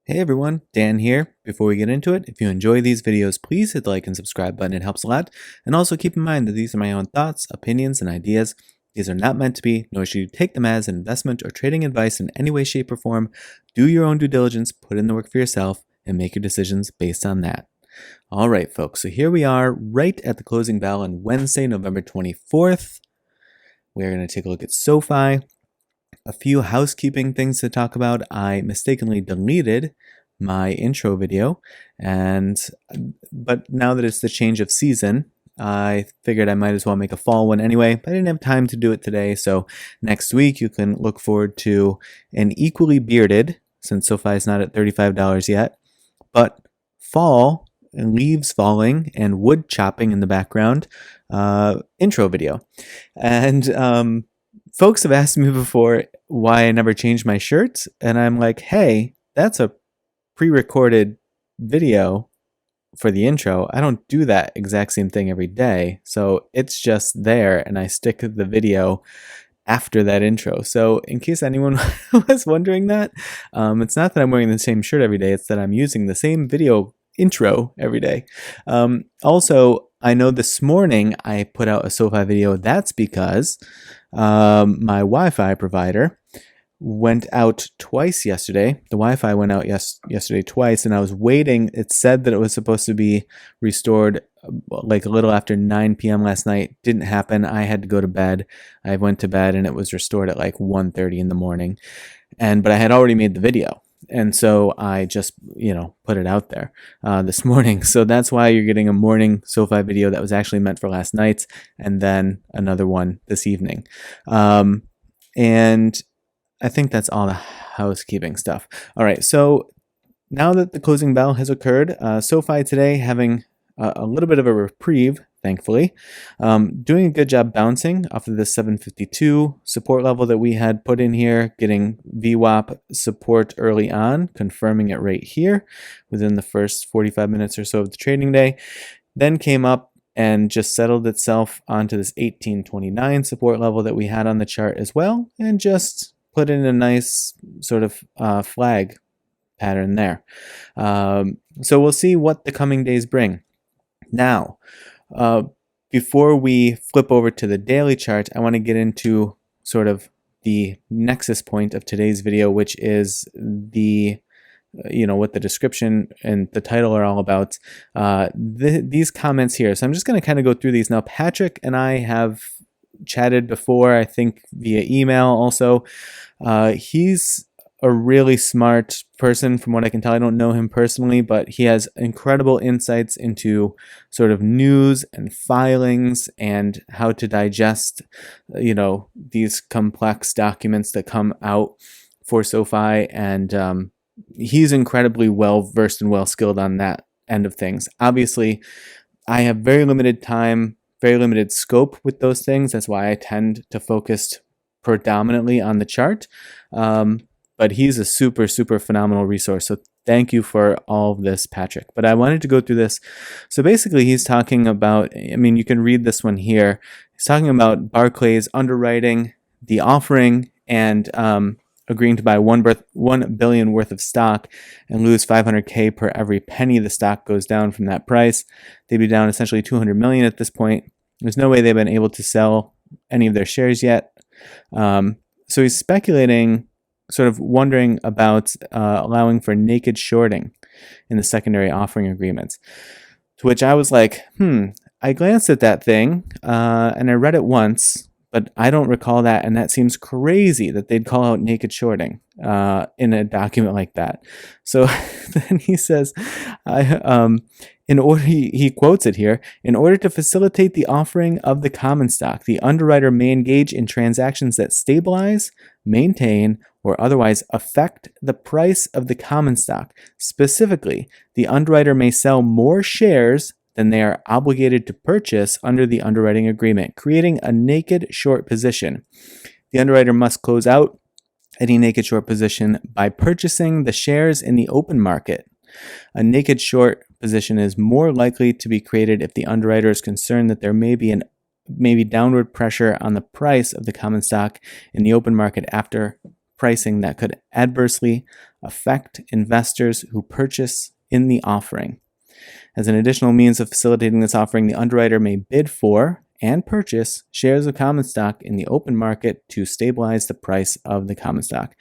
Hey everyone, Dan here. Before we get into it, if you enjoy these videos, please hit the like and subscribe button. It helps a lot. And also keep in mind that these are my own thoughts, opinions, and ideas. These are not meant to be, nor should you take them as an investment or trading advice in any way, shape, or form. Do your own due diligence, put in the work for yourself, and make your decisions based on that. All right, folks, so here we are right at the closing bell on Wednesday, November 24th. We're going to take a look at SoFi. A few housekeeping things to talk about. I mistakenly deleted my intro video, but now that it's the change of season, I figured I might as well make a fall one anyway, but I didn't have time to do it today. So next week you can look forward to an equally bearded, since SoFi is not at $35 yet, but fall and leaves falling and wood chopping in the background intro video. And folks have asked me before why I never changed my shirts, and I'm like, hey, that's a pre-recorded video for the intro. I don't do that exact same thing every day, so it's just there, and I stick the video after that intro. So in case anyone was wondering that, it's not that I'm wearing the same shirt every day, it's that I'm using the same video intro every day. Also, I know this morning I put out a SoFi video. That's because my Wi-Fi provider went out twice yesterday. The Wi-Fi went out yesterday twice, and I was waiting. It said that it was supposed to be restored like a little after 9 p.m. last night. Didn't happen. I had to go to bed. I went to bed, and it was restored at like 1:30 in the morning. But I had already made the video. And so I just, put it out there this morning. So that's why you're getting a morning SoFi video that was actually meant for last night, and then another one this evening. And I think that's all the housekeeping stuff. All right. So now that the closing bell has occurred, SoFi today having a little bit of a reprieve, thankfully. Doing a good job bouncing off of the 752 support level that we had put in here, getting VWAP support early on, confirming it right here within the first 45 minutes or so of the trading day. Then came up and just settled itself onto this 1829 support level that we had on the chart as well, and just put in a nice sort of flag pattern there. So we'll see what the coming days bring. Now, before we flip over to the daily chart, I want to get into sort of the nexus point of today's video, which is what the description and the title are all about. These comments here. So I'm just going to kind of go through these now. Patrick and I have chatted before, I think via email also. He's a really smart person from what I can tell. I don't know him personally, but he has incredible insights into sort of news and filings and how to digest, these complex documents that come out for SoFi. And he's incredibly well versed and well skilled on that end of things. Obviously, I have very limited time, very limited scope with those things. That's why I tend to focus predominantly on the chart. But he's a super, super phenomenal resource. So thank you for all of this, Patrick. But I wanted to go through this. So basically, he's talking about, you can read this one here. He's talking about Barclays underwriting the offering and agreeing to buy $1 billion worth of stock and lose $500K per every penny the stock goes down from that price. They'd be down essentially $200 million at this point. There's no way they've been able to sell any of their shares yet. So he's speculating, sort of wondering about allowing for naked shorting in the secondary offering agreements. To which I was like, I glanced at that thing and I read it once, but I don't recall that, and that seems crazy that they'd call out naked shorting in a document like that. So then he says, he quotes it here, in order to facilitate the offering of the common stock, the underwriter may engage in transactions that stabilize, maintain, or otherwise affect the price of the common stock. Specifically, the underwriter may sell more shares than they are obligated to purchase under the underwriting agreement, creating a naked short position. The underwriter must close out any naked short position by purchasing the shares in the open market. A naked short position is more likely to be created if the underwriter is concerned that there may be downward pressure on the price of the common stock in the open market after pricing that could adversely affect investors who purchase in the offering. As an additional means of facilitating this offering, the underwriter may bid for and purchase shares of common stock in the open market to stabilize the price of the common stock.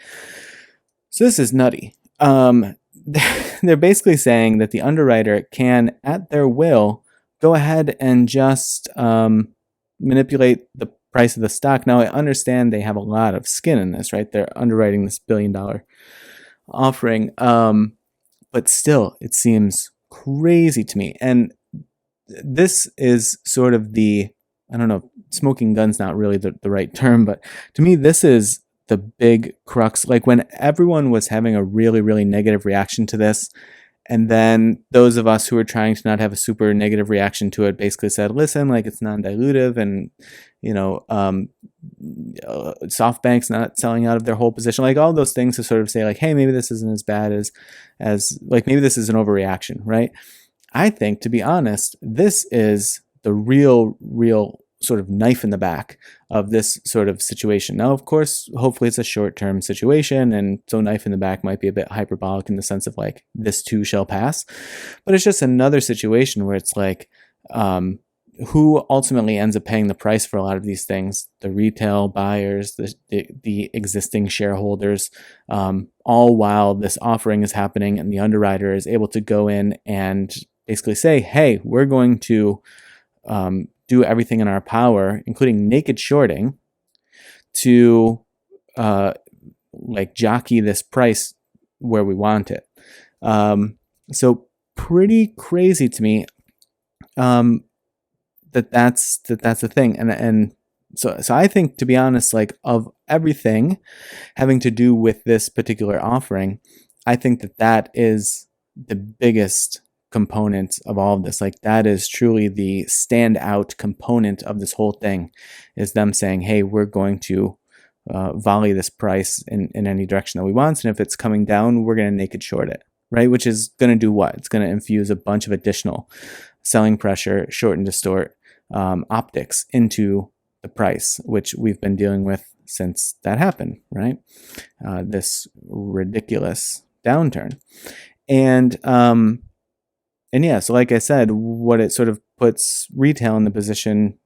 So this is nutty. They're basically saying that the underwriter can, at their will, go ahead and just manipulate the price of the stock. Now, I understand they have a lot of skin in this, right? They're underwriting this $1 billion offering. But still, it seems crazy to me. And this is sort of I don't know, smoking gun's not really the right term, but to me, this is the big crux. Like when everyone was having a really, really negative reaction to this, and then those of us who were trying to not have a super negative reaction to it basically said, listen, like it's non-dilutive, and SoftBank's not selling out of their whole position, like all those things to sort of say like, hey, maybe this isn't as bad as like maybe this is an overreaction, right? I think, to be honest, this is the real sort of knife in the back of this sort of situation. Now, of course, hopefully it's a short-term situation, and so knife in the back might be a bit hyperbolic in the sense of like, this too shall pass. But it's just another situation where it's like, who ultimately ends up paying the price for a lot of these things? The retail buyers, the existing shareholders, all while this offering is happening and the underwriter is able to go in and basically say, hey, we're going to do everything in our power, including naked shorting, to like jockey this price where we want it. So pretty crazy to me that's the thing. And so I think, to be honest, like of everything having to do with this particular offering, I think that is the biggest component of all of this. Like that is truly the standout component of this whole thing, is them saying, hey, we're going to volley this price in any direction that we want, and if it's coming down, we're going to naked short it, right? Which is going to do what? It's going to infuse a bunch of additional selling pressure, short and distort optics into the price, which we've been dealing with since that happened, right? This ridiculous downturn. And yeah, so like I said, what it sort of puts retail in the position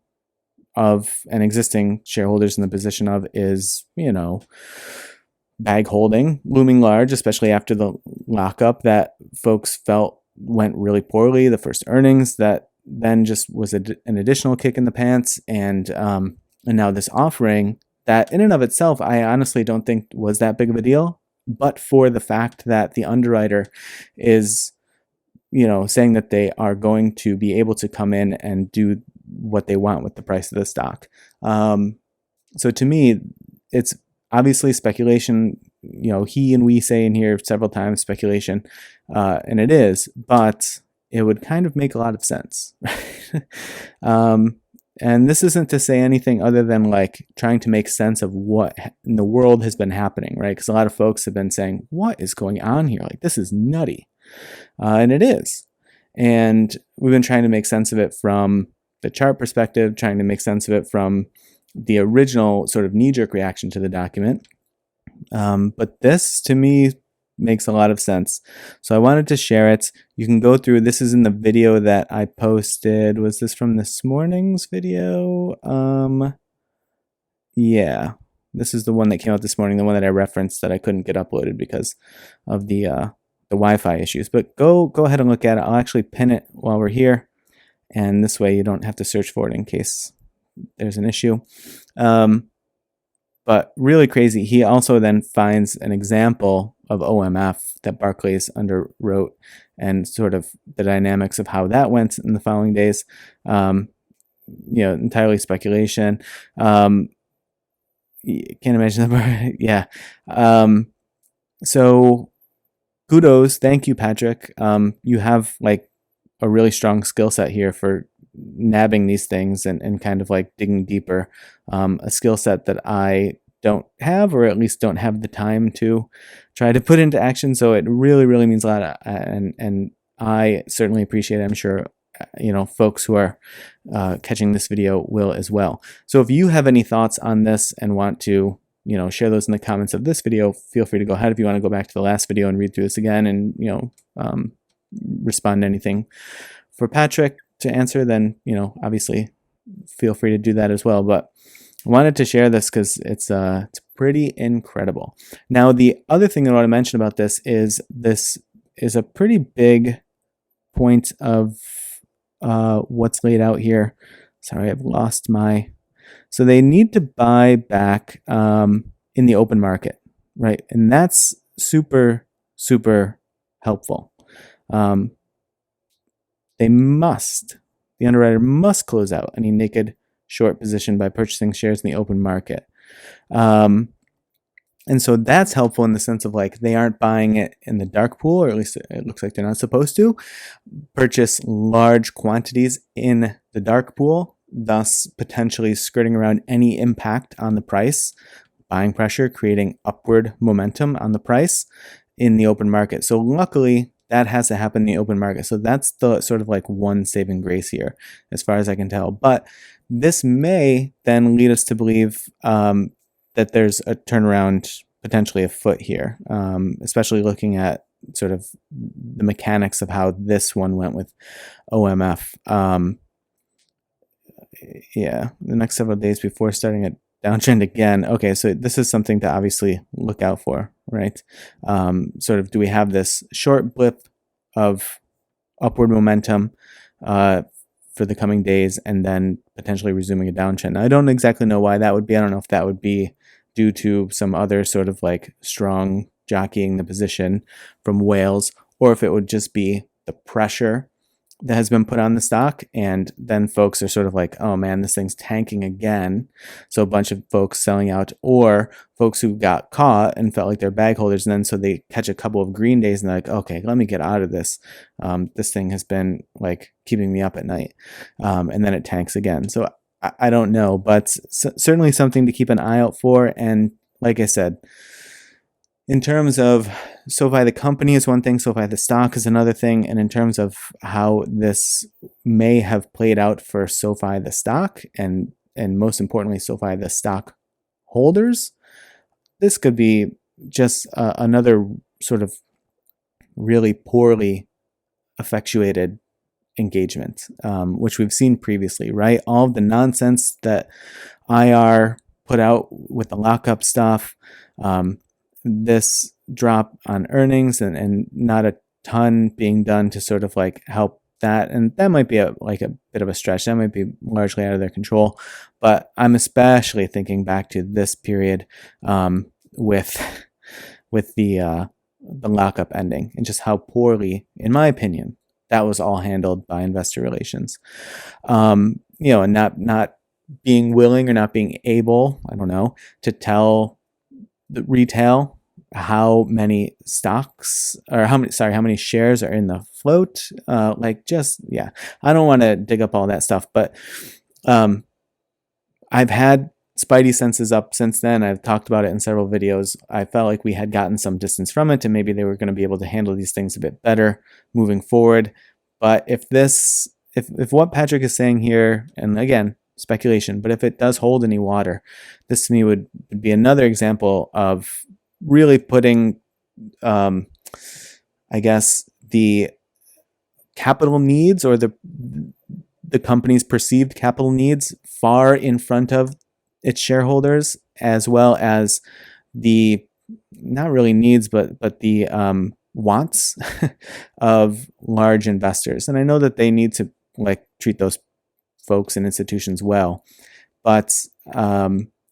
of, and existing shareholders in the position of, is, bag holding looming large, especially after the lockup that folks felt went really poorly. The first earnings that then just was an additional kick in the pants, and now this offering that in and of itself, I honestly don't think was that big of a deal, but for the fact that the underwriter is saying that they are going to be able to come in and do what they want with the price of the stock. So to me, it's obviously speculation. He and we say in here several times speculation, and it is, but it would kind of make a lot of sense. And this isn't to say anything other than like trying to make sense of what in the world has been happening, right? Because a lot of folks have been saying, what is going on here? Like, this is nutty. And it is. And we've been trying to make sense of it from the chart perspective, trying to make sense of it from the original sort of knee-jerk reaction to the document. But this, to me, makes a lot of sense. So I wanted to share it. You can go through, this is in the video that I posted. Was this from this morning's video? Yeah, this is the one that came out this morning, the one that I referenced that I couldn't get uploaded because of the Wi-Fi issues. But go ahead and look at it. I'll actually pin it while we're here, and this way you don't have to search for it in case there's an issue. But really crazy. He also then finds an example of OMF that Barclays underwrote, and sort of the dynamics of how that went in the following days. Entirely speculation. Can't imagine that. Yeah. So kudos. Thank you, Patrick. You have like a really strong skill set here for nabbing these things and kind of like digging deeper, a skill set that I don't have, or at least don't have the time to try to put into action. So it really, really means a lot, and I certainly appreciate it. I'm sure folks who are catching this video will as well. So if you have any thoughts on this and want to share those in the comments of this video. Feel free to go ahead if you want to go back to the last video and read through this again and, respond to anything. For Patrick to answer, then, obviously feel free to do that as well. But I wanted to share this because it's pretty incredible. Now, the other thing that I want to mention about this is a pretty big point of what's laid out here. Sorry, I've lost my... So they need to buy back in the open market, right? And that's super, super helpful. The underwriter must close out any naked short position by purchasing shares in the open market. And so that's helpful in the sense of like they aren't buying it in the dark pool, or at least it looks like they're not supposed to purchase large quantities in the dark pool, thus potentially skirting around any impact on the price, buying pressure, creating upward momentum on the price in the open market. So luckily that has to happen in the open market. So that's the sort of like one saving grace here, as far as I can tell. But this may then lead us to believe that there's a turnaround potentially afoot here, especially looking at sort of the mechanics of how this one went with OMF. The next several days before starting a downtrend again. Okay, so this is something to obviously look out for, right? Sort of, do we have this short blip of upward momentum for the coming days and then potentially resuming a downtrend? Now, I don't exactly know why that would be. I don't know if that would be due to some other sort of like strong jockeying the position from whales, or if it would just be the pressure that has been put on the stock, and then folks are sort of like, oh man, this thing's tanking again. So a bunch of folks selling out, or folks who got caught and felt like they're bag holders, and then so they catch a couple of green days and they're like, okay, let me get out of this. This thing has been like keeping me up at night, and then it tanks again. So I don't know, but certainly something to keep an eye out for. And like I said, in terms of SoFi the company is one thing, SoFi the stock is another thing, and in terms of how this may have played out for SoFi the stock, and most importantly SoFi the stock holders, this could be just another sort of really poorly effectuated engagement, which we've seen previously, right? All of the nonsense that IR put out with the lockup stuff, this drop on earnings and not a ton being done to sort of like help that. And that might be a bit of a stretch. That might be largely out of their control. But I'm especially thinking back to this period with the lockup ending, and just how poorly, in my opinion, that was all handled by investor relations. And not being willing or not being able, I don't know, to tell the retail how many stocks, or how many shares are in the float. I don't want to dig up all that stuff, but I've had spidey senses up since then. I've talked about it in several videos. I felt like we had gotten some distance from it, and maybe they were going to be able to handle these things a bit better moving forward. But if what Patrick is saying here, and again, speculation, but if it does hold any water, this to me would be another example of really putting, I guess, the capital needs, or the company's perceived capital needs, far in front of its shareholders, as well as the, not really needs, but the wants of large investors. And I know that they need to like treat those folks and institutions well, but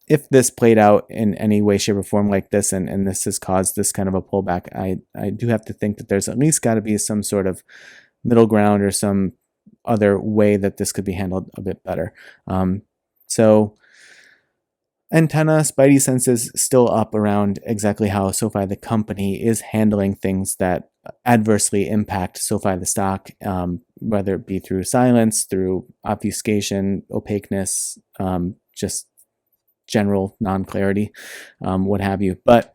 if this played out in any way, shape, or form like this, and this has caused this kind of a pullback, I do have to think that there's at least got to be some sort of middle ground or some other way that this could be handled a bit better. So antenna, spidey senses still up around exactly how SoFi the company is handling things that adversely impact SoFi the stock, whether it be through silence, through obfuscation, opaqueness, just general non-clarity, what have you. But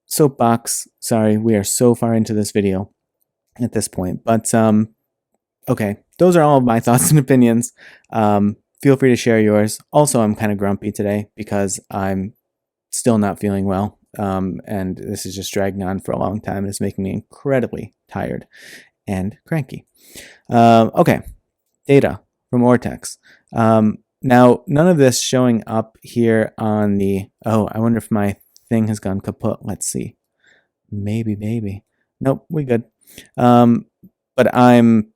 soapbox, sorry, we are so far into this video at this point. But okay, those are all of my thoughts and opinions. Feel free to share yours. Also, I'm kind of grumpy today because I'm still not feeling well. And this is just dragging on for a long time. It's making me incredibly tired and cranky. Okay, data from Ortex. Now, none of this showing up here on the, oh, I wonder if my thing has gone kaput. Let's see. Maybe. Nope, we good. But I'm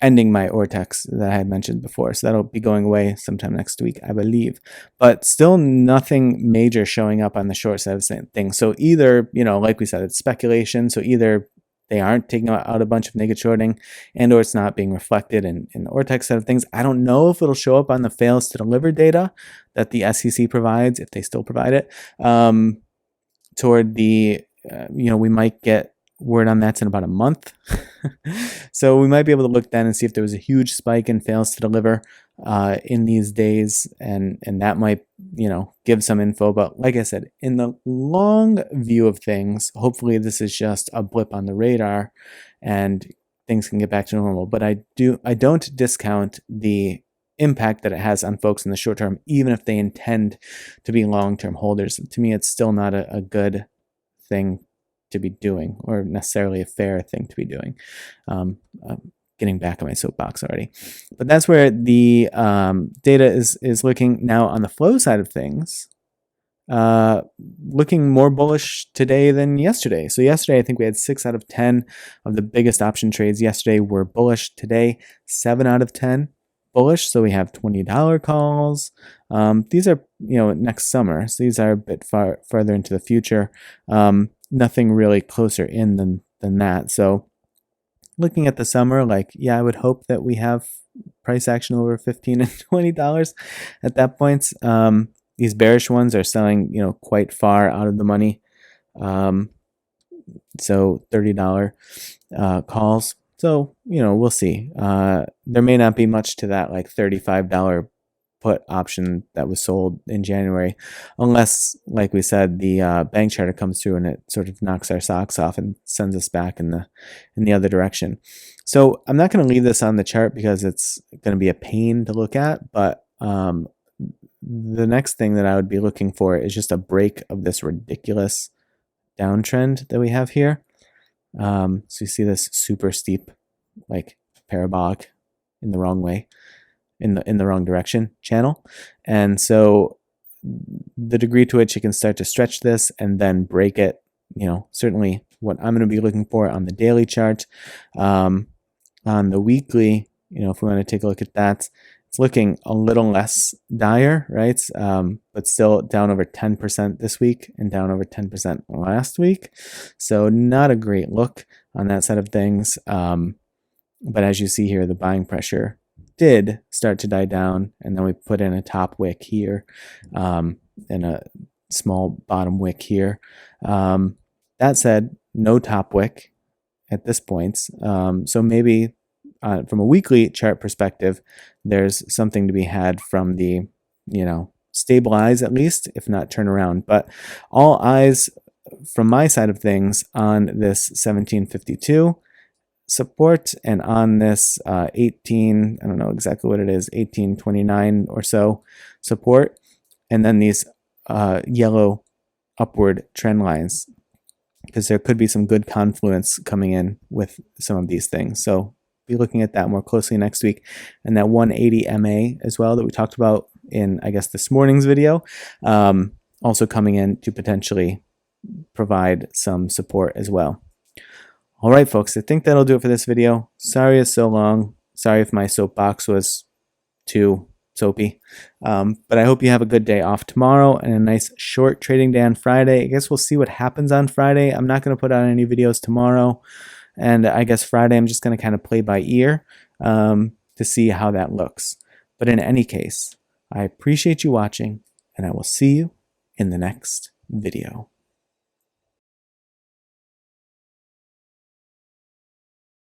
ending my Ortex that I had mentioned before. So that'll be going away sometime next week, I believe. But still nothing major showing up on the short side of things. So either, like we said, it's speculation. So either they aren't taking out a bunch of naked shorting and or it's not being reflected in the Ortex side of things. I don't know if it'll show up on the fails to deliver data that the SEC provides, if they still provide it. Toward the, we might get word on that's in about a month. So we might be able to look then and see if there was a huge spike in fails to deliver in these days, and that might give some info. But like I said, in the long view of things, hopefully this is just a blip on the radar and things can get back to normal. But I don't discount the impact that it has on folks in the short term, even if they intend to be long-term holders. To me, it's still not a good thing to be doing, or necessarily a fair thing to be doing. Getting back on my soapbox already, but that's where the data is looking now on the flow side of things. Looking more bullish today than yesterday. So yesterday, I think we had 6 out of 10 of the biggest option trades yesterday were bullish. Today, 7 out of 10 bullish. So we have $20 calls. These are next summer, so these are a bit farther into the future. Nothing really closer in than that. So looking at the summer, I would hope that we have price action over $15 and $20 at that point. These bearish ones are selling, quite far out of the money. So $30 calls. So, we'll see. There may not be much to that, $35 put option that was sold in January, unless, like we said, the bank charter comes through and it sort of knocks our socks off and sends us back in the other direction. So I'm not going to leave this on the chart because it's going to be a pain to look at, but the next thing that I would be looking for is just a break of this ridiculous downtrend that we have here. So you see this super steep, parabolic in the wrong way, in the wrong direction channel. And so the degree to which you can start to stretch this and then break it, certainly what I'm going to be looking for on the daily chart. On the weekly, if we want to take a look at that, it's looking a little less dire, right? But still down over 10% this week and down over 10% last week. So not a great look on that side of things. But as you see here, the buying pressure did start to die down, and then we put in a top wick here and a small bottom wick here. That said, no top wick at this point. So maybe from a weekly chart perspective, there's something to be had from the, stabilize at least, if not turn around. But all eyes from my side of things on this 1752 support and on this 18, I don't know exactly what it is, 1829 or so support, and then these yellow upward trend lines, because there could be some good confluence coming in with some of these things. So be looking at that more closely next week. And that 180 MA as well that we talked about in, I guess, this morning's video, also coming in to potentially provide some support as well. All right, folks, I think that'll do it for this video. Sorry it's so long. Sorry if my soapbox was too soapy. But I hope you have a good day off tomorrow and a nice short trading day on Friday. I guess we'll see what happens on Friday. I'm not going to put out any videos tomorrow. And I guess Friday I'm just going to kind of play by ear to see how that looks. But in any case, I appreciate you watching, and I will see you in the next video.